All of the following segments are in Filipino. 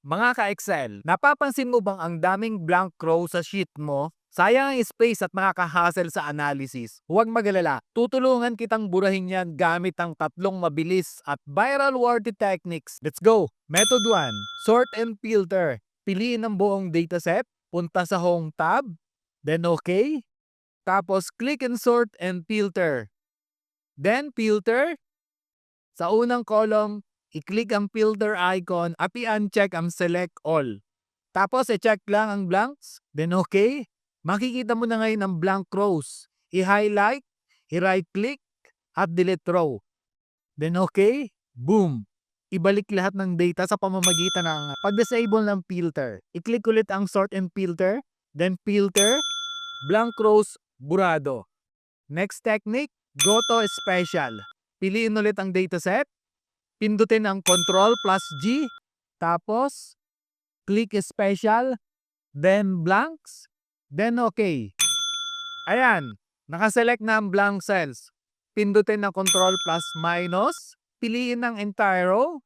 Mga ka-Excel, napapansin mo bang ang daming blank row sa sheet mo? Sayang ang space at makaka-hassle sa analysis. Huwag magalala, tutulungan kitang burahin yan gamit ang tatlong mabilis at viral-worthy techniques. Let's go! Method 1. Sort and filter. Piliin ang buong dataset, punta sa Home tab, then OK. Tapos click and sort and filter. Then filter. Sa unang column, i-click ang filter icon at i-uncheck ang select all. Tapos i-check lang ang blanks, then okay. Makikita mo na ngayon ang blank rows. I-highlight, i-right click, at delete row. Then okay, boom. Ibalik lahat ng data sa pamamagitan ng pag-disable ng filter. I-click ulit ang sort and filter, then filter, blank rows, burado. Next technique, go to special. Piliin ulit ang dataset, pindutin ang Ctrl plus G, tapos click special, then blanks, then okay. Ayan, nakaselect na ang blank cells. Pindutin ang Ctrl plus minus, piliin ang entire row,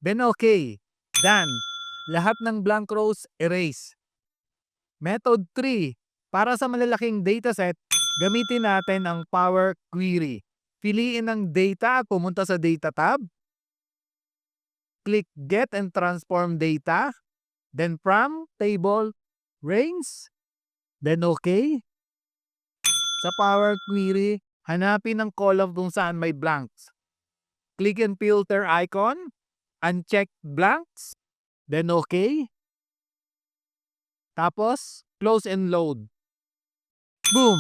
then okay. Done. Lahat ng blank rows erase. Method 3. Para sa malalaking dataset, gamitin natin ang Power Query. Piliin ang data at pumunta sa Data tab. Click Get and Transform Data. Then from Table, Range. Then OK. Sa Power Query, hanapin ang column kung saan may blanks. Click and filter icon. Uncheck blanks. Then OK. Tapos, close and load. Boom!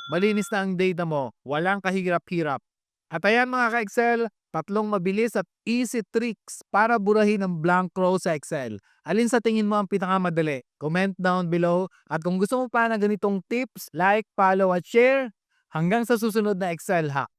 Malinis na ang data mo. Walang kahirap-hirap. At ayan mga ka-Excel, tatlong mabilis at easy tricks para burahin ang blank row sa Excel. Alin sa tingin mo ang pinakamadali? Comment down below. At kung gusto mo pa ng ganitong tips, like, follow at share. Hanggang sa susunod na Excel hack.